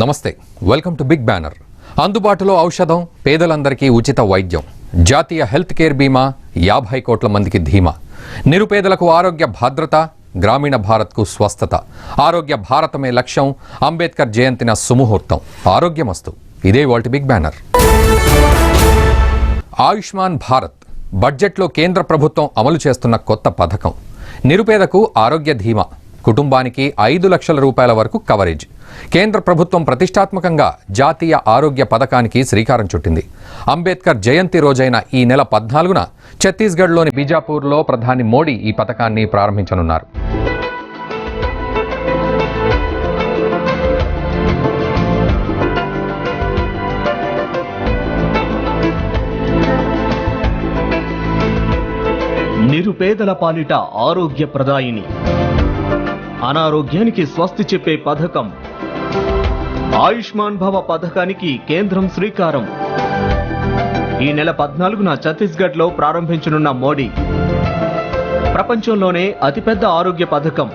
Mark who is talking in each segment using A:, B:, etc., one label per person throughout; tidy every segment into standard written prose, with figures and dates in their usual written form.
A: నమస్తే, welcome to big banner. అందుబాటులో ఔషధం, పేదలందరికీ ఉచిత వైద్యం, జాతీయ హెల్త్ కేర్ బీమా, 50 కోట్ల మందికి ధీమా, నిరుపేదలకు ఆరోగ్య భద్రత, గ్రామీణ భారత్కు స్వస్థత, ఆరోగ్య భారతమే లక్ష్యం, అంబేద్కర్ జయంతిన సుముహూర్తం, ఆరోగ్యమస్తు. ఇదే వాల్టి బిగ్ బ్యానర్. ఆయుష్మాన్ భారత్ బడ్జెట్లో కేంద్ర ప్రభుత్వం అమలు చేస్తున్న కొత్త పథకం. నిరుపేదకు ఆరోగ్య ధీమా, కుటుంబానికి 5 లక్షల రూపాయల వరకు కవరేజ్. కేంద్ర ప్రభుత్వం ప్రతిష్టాత్మకంగా జాతీయ ఆరోగ్య పథకానికి శ్రీకారం చుట్టింది. అంబేద్కర్ జయంతి రోజైన ఈ నెల 14న ఛత్తీస్గఢ్లోని బీజాపూర్లో ప్రధాని మోడీ ఈ పథకాన్ని ప్రారంభించనున్నారు.
B: నిరుపేదల పాలిట ఆరోగ్య ప్రదాయిని, అనారోగ్యానికి స్వస్తి చెప్పే పథకం. ఆయుష్మాన్ భవ పథకానికి కేంద్రం శ్రీకారం. ఈ నెల 14న ఛత్తీస్గఢ్లో ప్రారంభించనున్న మోడీ. ప్రపంచంలోనే అతిపెద్ద ఆరోగ్య పథకం.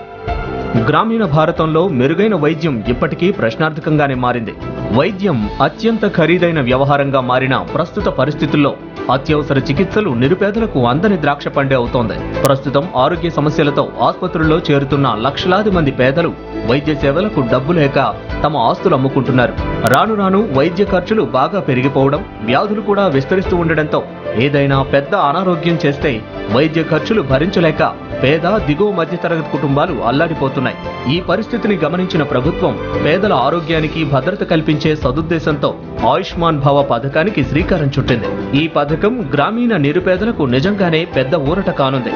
B: గ్రామీణ భారతంలో మెరుగైన వైద్యం ఇప్పటికీ ప్రశ్నార్థకంగానే మారింది. వైద్యం అత్యంత ఖరీదైన వ్యవహారంగా మారిన ప్రస్తుత పరిస్థితుల్లో అత్యవసర చికిత్సలు నిరుపేదలకు అందని ద్రాక్ష పండే అవుతోంది. ప్రస్తుతం ఆరోగ్య సమస్యలతో ఆసుపత్రుల్లో చేరుతున్న లక్షలాది మంది పేదలు వైద్య సేవలకు డబ్బు లేక తమ ఆస్తులు అమ్ముకుంటున్నారు. రాను రాను వైద్య ఖర్చులు బాగా పెరిగిపోవడం, వ్యాధులు కూడా విస్తరిస్తూ ఉండడంతో ఏదైనా పెద్ద అనారోగ్యం చేస్తే వైద్య ఖర్చులు భరించలేక పేద దిగువ మధ్యతరగతి కుటుంబాలు అల్లాడిపోతున్నాయి. ఈ పరిస్థితిని గమనించిన ప్రభుత్వం పేదల ఆరోగ్యానికి భద్రత కల్పించే సదుద్దేశంతో ఆయుష్మాన్ భవ పథకానికి శ్రీకారం చుట్టింది. ఈ పథకం గ్రామీణ నిరుపేదలకు నిజంగానే పెద్ద ఊరట కానుంది.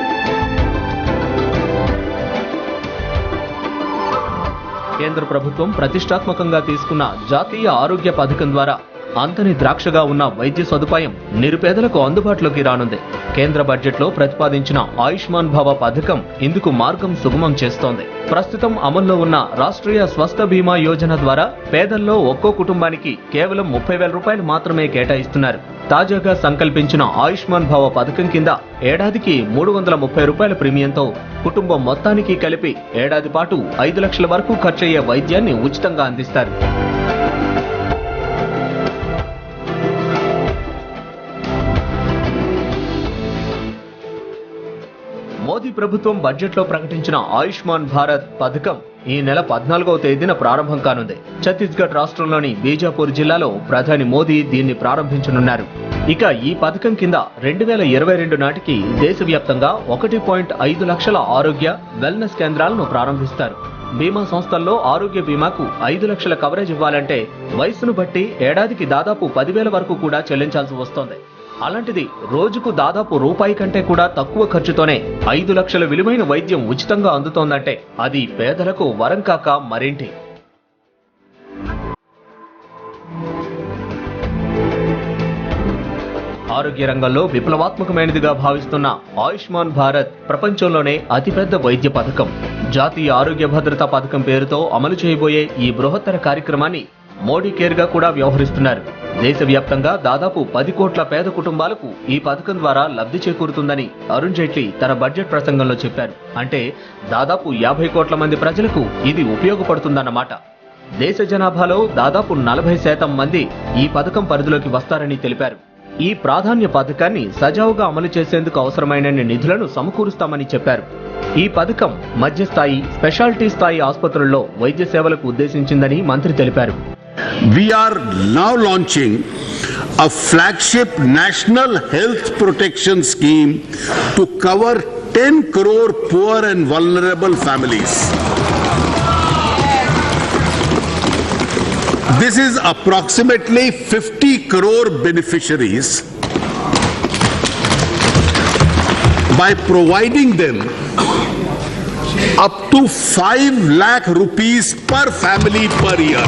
B: కేంద్ర ప్రభుత్వం ప్రతిష్టాత్మకంగా తీసుకున్న జాతీయ ఆరోగ్య పథకం ద్వారా అంతని ద్రాక్షగా ఉన్న వైద్య సదుపాయం నిరుపేదలకు అందుబాటులోకి రానుంది. కేంద్ర బడ్జెట్లో ప్రతిపాదించిన ఆయుష్మాన్ భవ పథకం ఇందుకు మార్గం సుగమం చేస్తోంది. ప్రస్తుతం అమల్లో ఉన్న రాష్ట్రీయ స్వస్థ బీమా యోజన ద్వారా పేదల్లో ఒక్కో కుటుంబానికి కేవలం 30,000 రూపాయలు మాత్రమే కేటాయిస్తున్నారు. తాజాగా సంకల్పించిన ఆయుష్మాన్ భవ పథకం కింద ఏడాదికి 330 రూపాయల ప్రీమియంతో కుటుంబం మొత్తానికి కలిపి ఏడాది పాటు 5 లక్షల వరకు ఖర్చయ్యే వైద్యాన్ని ఉచితంగా అందిస్తారు. మోదీ ప్రభుత్వం బడ్జెట్లో ప్రకటించిన ఆయుష్మాన్ భారత్ పథకం ఈ నెల 14వ తేదీన ప్రారంభం కానుంది. ఛత్తీస్గఢ్ రాష్ట్రంలోని బీజాపూర్ జిల్లాలో ప్రధాని మోదీ దీన్ని ప్రారంభించనున్నారు. ఇక ఈ పథకం కింద 2022 నాటికి దేశవ్యాప్తంగా 1.5 లక్షల ఆరోగ్య వెల్నెస్ కేంద్రాలను ప్రారంభిస్తారు. బీమా సంస్థల్లో ఆరోగ్య బీమాకు 5 లక్షల కవరేజ్ ఇవ్వాలంటే వయసును బట్టి ఏడాదికి దాదాపు 10,000 వరకు కూడా చెల్లించాల్సి వస్తోంది. అలాంటిది రోజుకు దాదాపు రూపాయి కంటే కూడా తక్కువ ఖర్చుతోనే 5 లక్షల విలువైన వైద్యం ఉచితంగా అందుతోందంటే అది పేదలకు వరం కాక మరేంటి. ఆరోగ్య రంగంలో విప్లవాత్మకమైనదిగా భావిస్తున్న ఆయుష్మాన్ భారత్ ప్రపంచంలోనే అతిపెద్ద వైద్య పథకం. జాతీయ ఆరోగ్య భద్రతా పథకం పేరుతో అమలు చేయబోయే ఈ బృహత్తర కార్యక్రమాన్ని మోడీ కేర్ గా కూడా వ్యవహరిస్తున్నారు. దేశవ్యాప్తంగా దాదాపు 10 కోట్ల పేద కుటుంబాలకు ఈ పథకం ద్వారా లబ్ధి చేకూరుతుందని అరుణ్ జైట్లీ తన బడ్జెట్ ప్రసంగంలో చెప్పారు. అంటే దాదాపు 50 కోట్ల మంది ప్రజలకు ఇది ఉపయోగపడుతుందన్నమాట. దేశ జనాభాలో దాదాపు 40% మంది ఈ పథకం పరిధిలోకి వస్తారని తెలిపారు. ఈ ప్రాధాన్య పథకాన్ని సజావుగా అమలు చేసేందుకు అవసరమైన నిధులను సమకూరుస్తామని చెప్పారు. ఈ పథకం మధ్యస్థాయి, స్పెషాలిటీ స్థాయి ఆసుపత్రుల్లో వైద్య సేవలకు ఉద్దేశించిందని మంత్రి తెలిపారు.
C: We are now launching a flagship national health protection scheme to cover 10 crore poor and vulnerable families. This is approximately 50 crore beneficiaries. By providing them up to 5 lakh rupees per family per year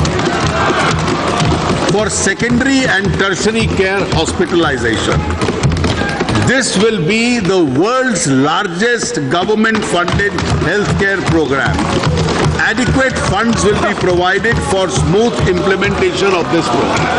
C: for secondary and tertiary care hospitalization. This will be the world's largest government-funded healthcare program. Adequate funds will be provided for smooth implementation of this program.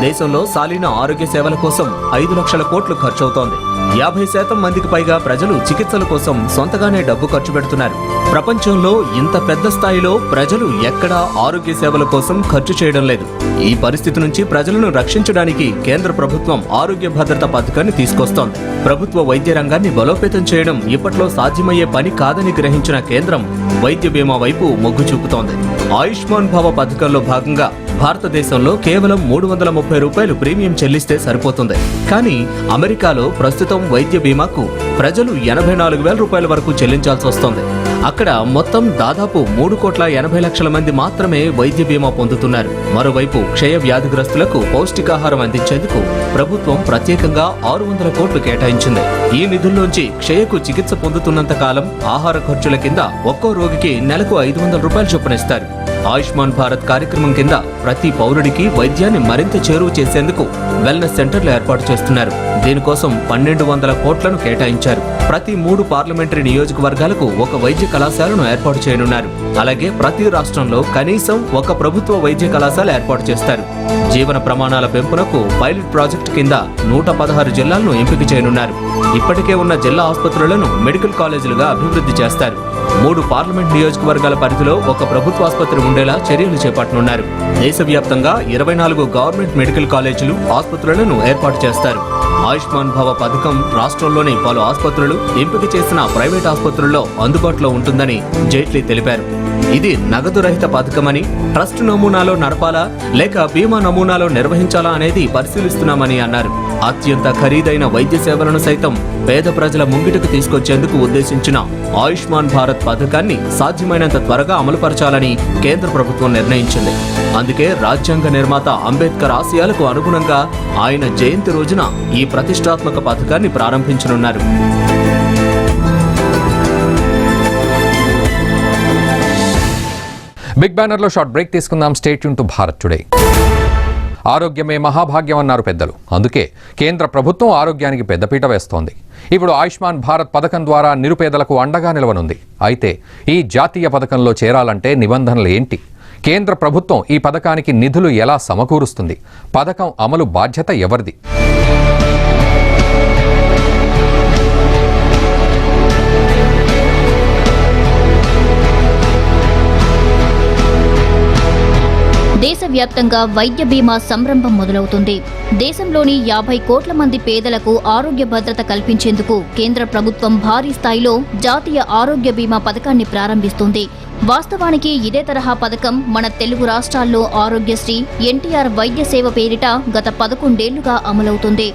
B: దేశంలో సాలీన ఆరోగ్య సేవల కోసం 5 లక్షల కోట్లు ఖర్చవుతోంది. 50% మందికి పైగా ప్రజలు చికిత్సల కోసం సొంతగానే డబ్బు ఖర్చు పెడుతున్నారు. ప్రపంచంలో ఇంత పెద్ద స్థాయిలో ప్రజలు ఎక్కడా ఆరోగ్య సేవల కోసం ఖర్చు చేయడం లేదు. ఈ పరిస్థితి నుంచి ప్రజలను రక్షించడానికి కేంద్ర ప్రభుత్వం ఆరోగ్య భద్రత పథకాన్ని తీసుకొస్తోంది. ప్రభుత్వ వైద్య రంగాన్ని బలోపేతం చేయడం ఇప్పట్లో సాధ్యమయ్యే పని కాదని గ్రహించిన కేంద్రం వైద్య బీమా వైపు మొగ్గు చూపుతోంది. ఆయుష్మాన్ భవ పథకంలో భాగంగా భారతదేశంలో కేవలం 330 రూపాయలు ప్రీమియం చెల్లిస్తే సరిపోతుంది. కానీ అమెరికాలో ప్రస్తుతం వైద్య బీమాకు ప్రజలు 84,000 రూపాయల వరకు చెల్లించాల్సి వస్తోంది. అక్కడ మొత్తం దాదాపు 3,80,00,000 మంది మాత్రమే వైద్య బీమా పొందుతున్నారు. మరోవైపు క్షయ వ్యాధిగ్రస్తులకు పౌష్టికాహారం అందించేందుకు ప్రభుత్వం ప్రత్యేకంగా 600 కోట్లు కేటాయించింది. ఈ నిధుల్లోంచి క్షయకు చికిత్స పొందుతున్నంత కాలం ఆహార ఖర్చుల కింద ఒక్కో రోగికి నెలకు 500 రూపాయలు చొప్పున ఇస్తారు. ఆయుష్మాన్ భారత్ కార్యక్రమం కింద ప్రతి పౌరుడికి వైద్యాన్ని మరింత చేరువ చేసేందుకు వెల్నెస్ సెంటర్లు ఏర్పాటు చేస్తున్నారు. దీనికోసం 1,200 కోట్లను కేటాయించారు. ప్రతి 3 పార్లమెంటరీ నియోజకవర్గాలకు ఒక వైద్య కళాశాలను ఏర్పాటు చేయనున్నారు. అలాగే ప్రతి రాష్ట్రంలో కనీసం ఒక ప్రభుత్వ వైద్య కళాశాల ఏర్పాటు చేస్తారు. జీవన ప్రమాణాల పెంపునకు పైలట్ ప్రాజెక్టు కింద 116 జిల్లాలను ఎంపిక చేయనున్నారు. ఇప్పటికే ఉన్న జిల్లా ఆసుపత్రులను మెడికల్ కాలేజీలుగా అభివృద్ధి చేస్తారు. 3 పార్లమెంట్ నియోజకవర్గాల పరిధిలో ఒక ప్రభుత్వ ఆసుపత్రి ఉండేలా చర్యలు చేపట్టనున్నారు. దేశవ్యాప్తంగా 24 గవర్నమెంట్ మెడికల్ కాలేజీలు, ఆసుపత్రులను ఏర్పాటు చేస్తారు. ఆయుష్మాన్ భవ పథకం రాష్ట్రంలోని పలు ఆసుపత్రులు, ఎంపిక చేసిన ప్రైవేట్ ఆసుపత్రుల్లో అందుబాటులో ఉంటుందని జైట్లీ తెలిపారు. ఇది నగదు రహిత పథకమని, ట్రస్ట్ నమూనాలో నడపాలా లేక బీమా నమూనాలో నిర్వహించాలా అనేది పరిశీలిస్తున్నామని అన్నారు. అత్యంత ఖరీదైన వైద్య సేవలను సైతం పేద ప్రజల ముంగిటకు తీసుకొచ్చేందుకు ఉద్దేశించిన ఆయుష్మాన్ భారత్ పథకాన్ని సాధ్యమైనంత త్వరగా అమలుపరచాలని కేంద్ర ప్రభుత్వం నిర్ణయించింది. అందుకే రాజ్యాంగ నిర్మాత అంబేద్కర్ ఆశయాలకు అనుగుణంగా ఆయన జయంతి రోజున ఈ ప్రతిష్టాత్మక పథకాన్ని ప్రారంభించనున్నారు.
A: బిగ్ బ్యానర్లో షార్ట్ బ్రేక్ తీసుకుందాం. Stay tune to Bharat today. ఆరోగ్యమే మహాభాగ్యం అన్నారు పెద్దలు. అందుకే కేంద్ర ప్రభుత్వం ఆరోగ్యానికి పెద్దపీట వేస్తోంది. ఇప్పుడు ఆయుష్మాన్ భారత్ పథకం ద్వారా నిరుపేదలకు అండగా నిలవనుంది. అయితే ఈ జాతీయ పథకంలో చేరాలంటే నిబంధనలు ఏంటి? కేంద్ర ప్రభుత్వం ఈ పథకానికి నిధులు ఎలా సమకూరుస్తుంది? పథకం అమలు బాధ్యత ఎవరిది?
D: దేశవ్యాప్తంగా వైద్య బీమా సంరంభం మొదలవుతుంది. దేశంలోని 50 కోట్ల మంది పేదలకు ఆరోగ్య భద్రత కల్పించేందుకు కేంద్ర ప్రభుత్వం భారీ స్థాయిలో జాతీయ ఆరోగ్య బీమా పథకాన్ని ప్రారంభిస్తుంది. వాస్తవానికి ఇదే తరహా పథకం మన తెలుగు రాష్ట్రాల్లో ఆరోగ్యశ్రీ, ఎన్టీఆర్ వైద్య సేవ పేరిట గత 11 ఏళ్లుగా అమలవుతుంది.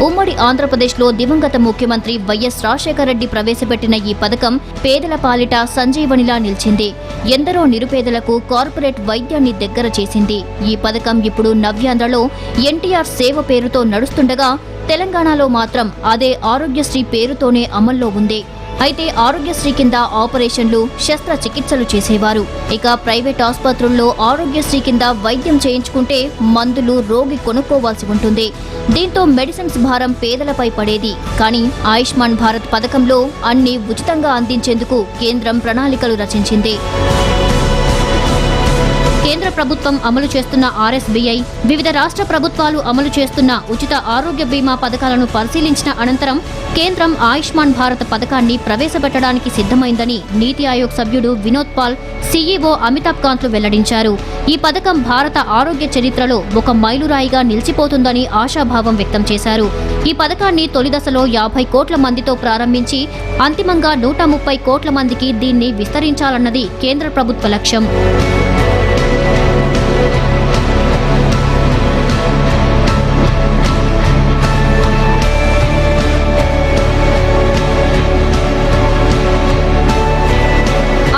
D: ఉమ్మడి ఆంధ్రప్రదేశ్లో దివంగత ముఖ్యమంత్రి వైఎస్ రాజశేఖర రెడ్డి ప్రవేశపెట్టిన ఈ పథకం పేదల పాలిట సంజీవనిలా నిలిచింది. ఎందరో నిరుపేదలకు కార్పొరేట్ వైద్యాన్ని దగ్గర చేసింది. ఈ పథకం ఇప్పుడు నవ్యాంధ్రలో ఎన్టీఆర్ సేవ పేరుతో నడుస్తుండగా తెలంగాణలో మాత్రం అదే ఆరోగ్యశ్రీ పేరుతోనే అమల్లో ఉంది. అయితే ఆరోగ్యశ్రీ కింద ఆపరేషన్లు, శస్త్రచికిత్సలు చేసేవారు. ఇక ప్రైవేట్ ఆసుపత్రుల్లో ఆరోగ్యశ్రీ కింద వైద్యం చేయించుకుంటే మందులు రోగి కొనుక్కోవాల్సి ఉంటుంది. దీంతో మెడిసిన్స్ భారం పేదలపై పడేది. కానీ ఆయుష్మాన్ భారత్ పథకంలో అన్ని ఉచితంగా అందించేందుకు కేంద్రం ప్రణాళికలు రచించింది. కేంద్ర ప్రభుత్వం అమలు చేస్తున్న ఆర్ఎస్బీఐ, వివిధ రాష్ట్ర ప్రభుత్వాలు అమలు చేస్తున్న ఉచిత ఆరోగ్య బీమా పథకాలను పరిశీలించిన అనంతరం కేంద్రం ఆయుష్మాన్ భారత్ పథకాన్ని ప్రవేశపెట్టడానికి సిద్ధమైందని నీతి ఆయోగ్ సభ్యుడు వినోద్ పాల్, సీఈఓ అమితాబ్ కాంత్లు వెల్లడించారు. ఈ పథకం భారత ఆరోగ్య చరిత్రలో ఒక మైలురాయిగా నిలిచిపోతుందని ఆశాభావం వ్యక్తం చేశారు. ఈ పథకాన్ని తొలి దశలో 50 కోట్ల మందితో ప్రారంభించి అంతిమంగా 130 కోట్ల మందికి దీన్ని విస్తరించాలన్నది కేంద్ర ప్రభుత్వ లక్ష్యం.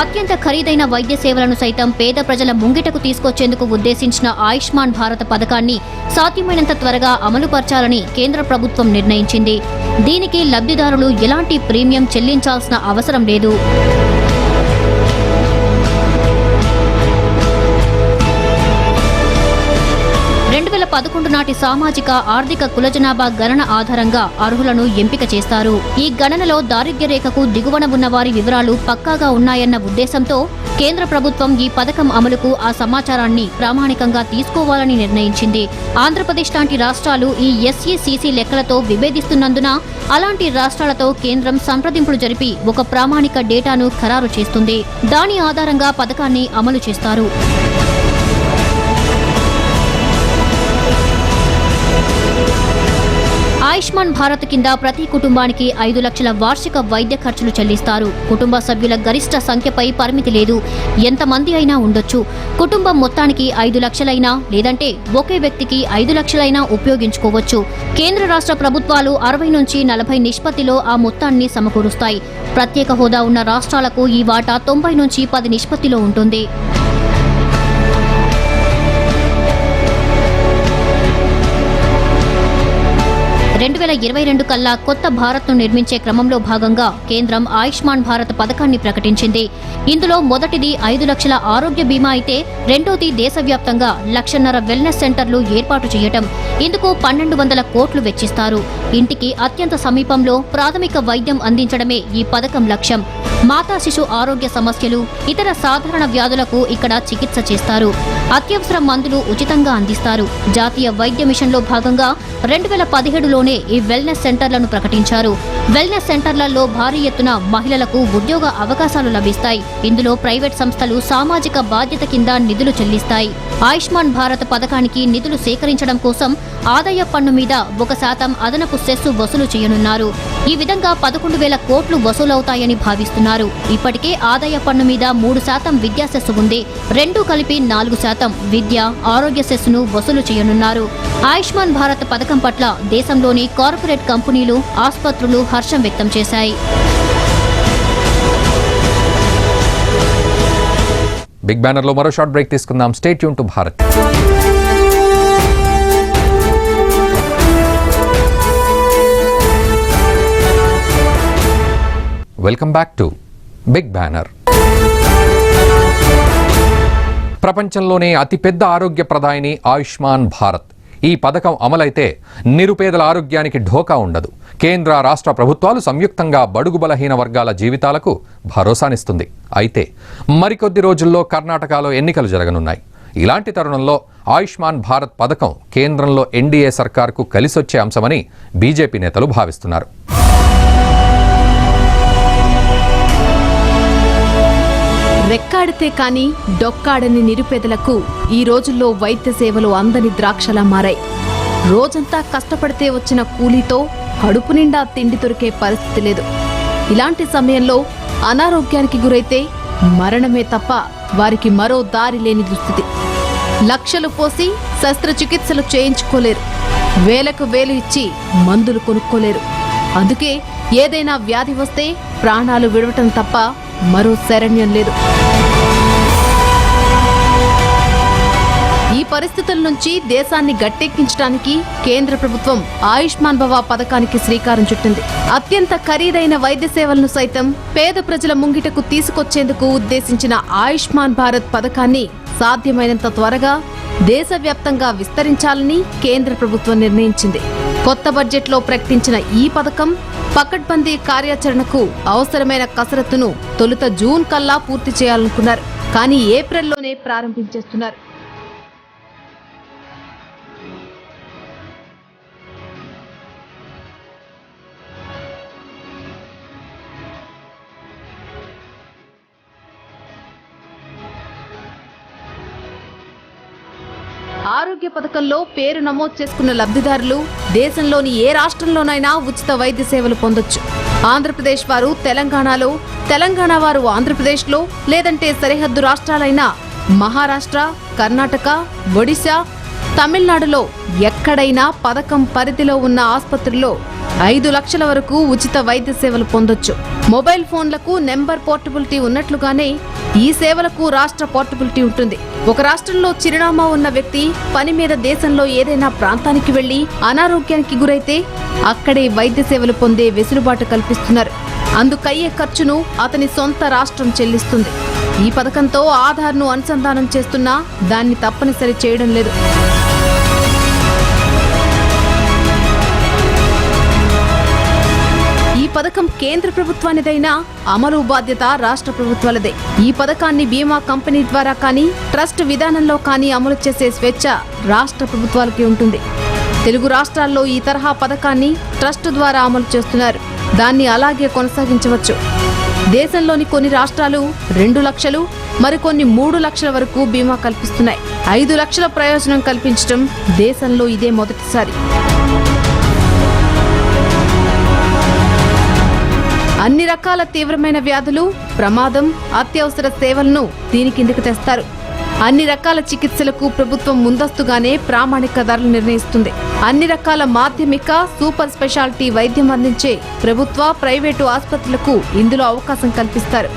D: అత్యంత ఖరీదైన వైద్య సేవలను సైతం పేద ప్రజల ముంగిటకు తీసుకొచ్చేందుకు ఉద్దేశించిన ఆయుష్మాన్ భారత్ పథకాన్ని సాధ్యమైనంత త్వరగా అమలుపరచాలని కేంద్ర ప్రభుత్వం నిర్ణయించింది. దీనికి లబ్ధిదారులు ఎలాంటి ప్రీమియం చెల్లించాల్సిన అవసరం లేదు. 2011 నాటి సామాజిక ఆర్థిక కులజనాభా గణన ఆధారంగా అర్హులను ఎంపిక చేస్తారు. ఈ గణనలో దారిద్ర్య రేఖకు దిగువన ఉన్న వారి వివరాలు పక్కాగా ఉన్నాయన్న ఉద్దేశంతో కేంద్ర ప్రభుత్వం ఈ పథకం అమలుకు ఆ సమాచారాన్ని ప్రామాణికంగా తీసుకోవాలని నిర్ణయించింది. ఆంధ్రప్రదేశ్ లాంటి రాష్ట్రాలు ఈ SECC లెక్కలతో విభేదిస్తున్నందున అలాంటి రాష్ట్రాలతో కేంద్రం సంప్రదింపులు జరిపి ఒక ప్రామాణిక డేటాను ఖరారు చేస్తుంది. దాని ఆధారంగా పథకాన్ని అమలు చేస్తారు. ఆయుష్మాన్ భారత్ కింద ప్రతి కుటుంబానికి 5 లక్షల వార్షిక వైద్య ఖర్చులు చెల్లిస్తారు. కుటుంబ సభ్యుల గరిష్ట సంఖ్యపై పరిమితి లేదు. ఎంతమంది అయినా ఉండొచ్చు. కుటుంబం మొత్తానికి 5 లక్షలైనా లేదంటే ఒకే వ్యక్తికి 5 లక్షలైనా ఉపయోగించుకోవచ్చు. కేంద్ర రాష్ట్ర ప్రభుత్వాలు 60 నుంచి 40 నిష్పత్తిలో ఆ మొత్తాన్ని సమకూరుస్తాయి. ప్రత్యేక హోదా ఉన్న రాష్ట్రాలకు ఈ వాటా 90 నుంచి 10 నిష్పత్తిలో ఉంటుంది. 2022 కల్లా కొత్త భారత్ను నిర్మించే క్రమంలో భాగంగా కేంద్రం ఆయుష్మాన్ భారత్ పథకాన్ని ప్రకటించింది. ఇందులో మొదటిది 5 లక్షల ఆరోగ్య బీమా అయితే రెండోది దేశవ్యాప్తంగా 1.5 లక్షల వెల్నెస్ సెంటర్లు ఏర్పాటు చేయటం. ఇందుకు 1200 కోట్లు వెచ్చిస్తారు. ఇంటికి అత్యంత సమీపంలో ప్రాథమిక వైద్యం అందించడమే ఈ పథకం లక్ష్యం. మాతా శిశు ఆరోగ్య సమస్యలు, ఇతర సాధారణ వ్యాధులకు ఇక్కడ చికిత్స చేస్తారు. అత్యవసర మందులు ఉచితంగా అందిస్తారు. జాతీయ వైద్య మిషన్లో భాగంగా 2017లోనే ఈ వెల్నెస్ సెంటర్లను ప్రకటించారు. వెల్నెస్ సెంటర్లలో భారీ ఎత్తున మహిళలకు ఉద్యోగ అవకాశాలు లభిస్తాయి. ఇందులో ప్రైవేట్ సంస్థలు సామాజిక బాధ్యత కింద నిధులు చెల్లిస్తాయి. ఆయుష్మాన్ భారత్ పథకానికి నిధులు సేకరించడం కోసం ఆదాయ పన్ను మీద 1% అదనపు సెస్సు వసూలు చేయనున్నారు. ఈ విధంగా 11,000 కోట్లు వసూలవుతాయని భావిస్తున్నారు. ఇప్పటికే ఆదాయ పన్ను మీద 3% విద్యా సెస్సు ఉంది. రెండూ కలిపి 4% విద్య, ఆరోగ్య సెస్సును వసూలు చేయనున్నారు. ఆయుష్మాన్ భారత్ పథకం పట్ల దేశంలోని కార్పొరేట్ కంపెనీలు, ఆసుపత్రులు హర్షం వ్యక్తం చేశాయి.
A: బిగ్ బ్యానర్లో మరో షార్ట్ బ్రేక్ తీసుకుందాం. Stay tune to Bharat. Welcome back to big banner. ప్రపంచంలోనే అతిపెద్ద ఆరోగ్య ప్రదాయిని ఆయుష్మాన్ భారత్. ఈ పథకం అమలైతే నిరుపేదల ఆరోగ్యానికి ఢోకా ఉండదు. కేంద్ర రాష్ట్ర ప్రభుత్వాలు సంయుక్తంగా బడుగు బలహీన వర్గాల జీవితాలకు భరోసానిస్తుంది. అయితే మరికొద్ది రోజుల్లో కర్ణాటకలో ఎన్నికలు జరగనున్నాయి. ఇలాంటి తరుణంలో ఆయుష్మాన్ భారత్ పథకం కేంద్రంలో ఎన్డీఏ సర్కార్కు కలిసొచ్చే అంశమని బీజేపీ నేతలు భావిస్తున్నారు.
E: రెక్కాడితే కాని డొక్కాడని నిరుపేదలకు ఈ రోజుల్లో వైద్య సేవలు అందని ద్రాక్షలా మారాయి. రోజంతా కష్టపడితే వచ్చిన కూలీతో కడుపు నిండా తిండి దొరికే పరిస్థితి లేదు. ఇలాంటి సమయంలో అనారోగ్యానికి గురైతే మరణమే తప్ప వారికి మరో దారి లేని దుస్థితి. లక్షలు పోసి శస్త్రచికిత్సలు చేయించుకోలేరు. వేలకు వేలు ఇచ్చి మందులు కొనుక్కోలేరు. అందుకే ఏదైనా వ్యాధి వస్తే ప్రాణాలు విడవటం తప్ప మరో శరణ్యం లేదు. ఈ పరిస్థితుల నుంచి దేశాన్ని గట్టెక్కించడానికి కేంద్ర ప్రభుత్వం ఆయుష్మాన్ భవ పథకానికి శ్రీకారం చుట్టింది. అత్యంత ఖరీదైన వైద్య సేవలను సైతం పేద ప్రజల ముంగిటకు తీసుకొచ్చేందుకు ఉద్దేశించిన ఆయుష్మాన్ భారత్ పథకాన్ని సాధ్యమైనంత త్వరగా దేశవ్యాప్తంగా విస్తరించాలని కేంద్ర ప్రభుత్వం నిర్ణయించింది. కొత్త బడ్జెట్లో ప్రకటించిన ఈ పథకం పకడ్బందీ కార్యాచరణకు అవసరమైన కసరత్తును తొలుత జూన్ కల్లా పూర్తి చేయాలనుకున్నారు. కానీ ఏప్రిల్లోనే ప్రారంభించేస్తున్నారు. ఆరోగ్య పథకంలో పేరు నమోదు చేసుకున్న లబ్ధిదారులు దేశంలోని ఏ రాష్ట్రంలోనైనా ఉచిత వైద్య సేవలు పొందొచ్చు. ఆంధ్రప్రదేశ్ వారు తెలంగాణలో, తెలంగాణ వారు ఆంధ్రప్రదేశ్లో, లేదంటే సరిహద్దు రాష్ట్రాలైన మహారాష్ట్ర, కర్ణాటక, ఒడిశా, తమిళనాడులో ఎక్కడైనా పథకం పరిధిలో ఉన్న ఆసుపత్రుల్లో 5 లక్షల వరకు ఉచిత వైద్య సేవలు పొందొచ్చు. మొబైల్ ఫోన్లకు నెంబర్ పోర్టబిలిటీ ఉన్నట్లుగానే ఈ సేవలకు రాష్ట్ర పోర్టబిలిటీ ఉంటుంది. ఒక రాష్ట్రంలో చిరునామా ఉన్న వ్యక్తి పని మీద దేశంలో ఏదైనా ప్రాంతానికి వెళ్లి అనారోగ్యానికి గురైతే అక్కడే వైద్య సేవలు పొందే వెసులుబాటు కల్పిస్తున్నారు. అందుకయ్యే ఖర్చును అతని సొంత రాష్ట్రం చెల్లిస్తుంది. ఈ పథకంతో ఆధార్ను అనుసంధానం చేస్తున్నా దాన్ని తప్పనిసరి చేయడం లేదు. పథకం కేంద్ర ప్రభుత్వానిదైనా అమలు బాధ్యత రాష్ట్ర ప్రభుత్వాలదే. ఈ పథకాన్ని బీమా కంపెనీ ద్వారా కానీ ట్రస్ట్ విధానంలో కానీ అమలు చేసే స్వేచ్ఛ రాష్ట్ర ప్రభుత్వాలకి ఉంటుంది. తెలుగు రాష్ట్రాల్లో ఈ తరహా పథకాన్ని ట్రస్ట్ ద్వారా అమలు చేస్తున్నారు. దాన్ని అలాగే కొనసాగించవచ్చు. దేశంలోని కొన్ని రాష్ట్రాలు 2 లక్షలు, మరికొన్ని 3 లక్షల వరకు బీమా కల్పిస్తున్నాయి. 5 లక్షల ప్రయోజనం కల్పించడం దేశంలో ఇదే మొదటిసారి. అన్ని రకాల తీవ్రమైన వ్యాధులు, ప్రమాదం, అత్యవసర సేవలను దీని కిందకు తెస్తారు. అన్ని రకాల చికిత్సలకు ప్రభుత్వం ముందస్తుగానే ప్రామాణిక ధరలు నిర్ణయిస్తుంది. అన్ని రకాల మాధ్యమిక, సూపర్ స్పెషాలిటీ వైద్యం అందించే ప్రభుత్వ, ప్రైవేటు ఆసుపత్రులకు ఇందులో అవకాశం కల్పిస్తారు.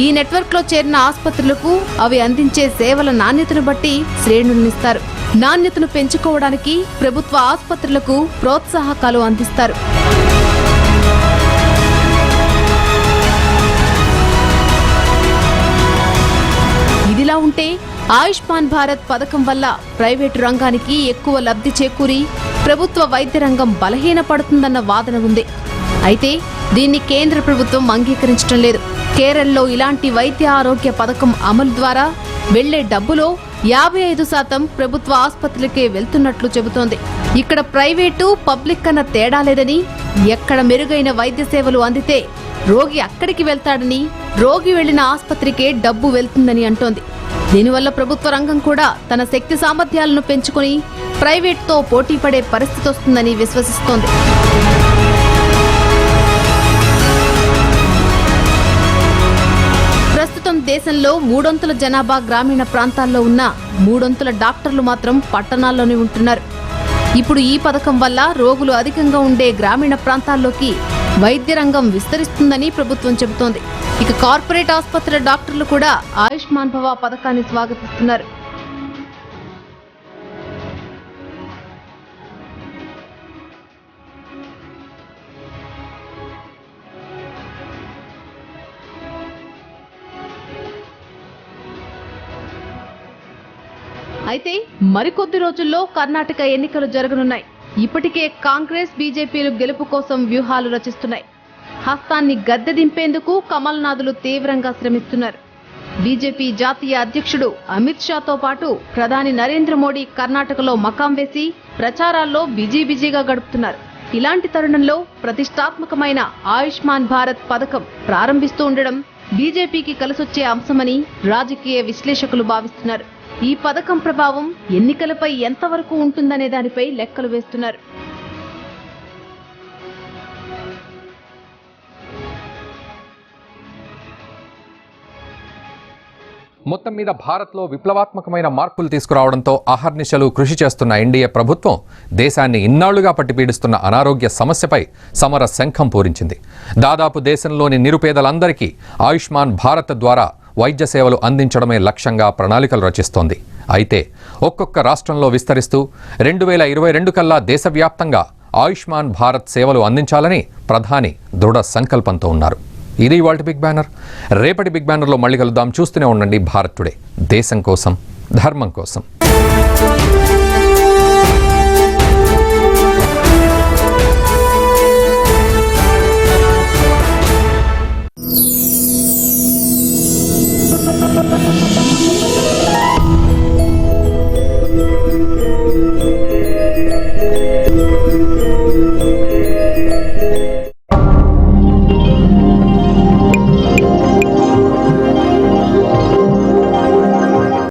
E: ఈ నెట్వర్క్లో చేరిన ఆసుపత్రులకు అవి అందించే సేవల నాణ్యతను బట్టి శ్రేణులనిస్తారు. నాణ్యతను పెంచుకోవడానికి ప్రభుత్వ ఆసుపత్రులకు ప్రోత్సాహకాలు అందిస్తారు. ఇదిలా ఉంటే ఆయుష్మాన్ భారత్ పథకం వల్ల ప్రైవేటు రంగానికి ఎక్కువ లబ్ధి చేకూరి ప్రభుత్వ వైద్య రంగం బలహీనపడుతుందన్న వాదన ఉంది. అయితే దీన్ని కేంద్ర ప్రభుత్వం అంగీకరించడం లేదు. కేరళలో ఇలాంటి వైద్య ఆరోగ్య పథకం అమలు ద్వారా వెళ్లే డబ్బులో 55% ప్రభుత్వ ఆసుపత్రులకే వెళ్తున్నట్లు చెబుతోంది. ఇక్కడ ప్రైవేటు, పబ్లిక్ అన్న తేడా లేదని, ఎక్కడ మెరుగైన వైద్య సేవలు అందితే రోగి అక్కడికి వెళ్తాడని, రోగి వెళ్లిన ఆసుపత్రికే డబ్బు వెళ్తుందని అంటోంది. దీనివల్ల ప్రభుత్వ రంగం కూడా తన శక్తి సామర్థ్యాలను పెంచుకుని ప్రైవేట్తో పోటీ పడే పరిస్థితి వస్తుందని విశ్వసిస్తోంది. ప్రస్తుతం దేశంలో 300 జనాభా గ్రామీణ ప్రాంతాల్లో ఉన్న 300 డాక్టర్లు మాత్రం పట్టణాల్లోనే ఉంటున్నారు. ఇప్పుడు ఈ పథకం వల్ల రోగులు అధికంగా ఉండే గ్రామీణ ప్రాంతాల్లోకి వైద్య రంగం విస్తరిస్తుందని ప్రభుత్వం చెబుతోంది. ఇక కార్పొరేట్ ఆసుపత్రుల డాక్టర్లు కూడా ఆయుష్మాన్ భవ పథకాన్ని స్వాగతిస్తున్నారు. అయితే మరికొద్ది రోజుల్లో కర్ణాటక ఎన్నికలు జరగనున్నాయి. ఇప్పటికే కాంగ్రెస్, బీజేపీలు గెలుపు కోసం వ్యూహాలు రచిస్తున్నాయి. హస్తాన్ని గద్దె దింపేందుకు కమల్నాథులు తీవ్రంగా శ్రమిస్తున్నారు. బీజేపీ జాతీయ అధ్యక్షుడు అమిత్ షాతో పాటు ప్రధాని నరేంద్ర మోడీ కర్ణాటకలో మకాం వేసి ప్రచారాల్లో బిజీగా గడుపుతున్నారు. ఇలాంటి తరుణంలో ప్రతిష్టాత్మకమైన ఆయుష్మాన్ భారత్ పథకం ప్రారంభిస్తూ ఉండడం బీజేపీకి కలిసొచ్చే అంశమని రాజకీయ విశ్లేషకులు భావిస్తున్నారు. ఈ పథకం ప్రభావం ఎన్నికలపై ఎంతవరకు ఉంటుందనే దానిపై లెక్కలు వేస్తున్నారు.
A: మొత్తం మీద భారత్లో విప్లవాత్మకమైన మార్పులు తీసుకురావడంతో అహర్నిశలు కృషి చేస్తున్న ఎన్డీఏ ప్రభుత్వం దేశాన్ని ఇన్నాళ్లుగా పట్టిపీడిస్తున్న అనారోగ్య సమస్యపై సమర శంఖం పూరించింది. దాదాపు దేశంలోని నిరుపేదలందరికీ ఆయుష్మాన్ భారత్ ద్వారా వైద్య సేవలు అందించడమే లక్ష్యంగా ప్రణాళికలు రచిస్తోంది. అయితే ఒక్కొక్క రాష్ట్రంలో విస్తరిస్తూ 2022 కల్లా దేశవ్యాప్తంగా ఆయుష్మాన్ భారత్ సేవలు అందించాలని ప్రధాని దృఢ సంకల్పంతో ఉన్నారు. ఇది ఇవాల్టి బిగ్ బ్యానర్. రేపటి బిగ్ బ్యానర్లో మళ్ళీ కలుద్దాం. చూస్తూనే ఉండండి భారత్ టుడే, దేశం కోసం, ధర్మం కోసం.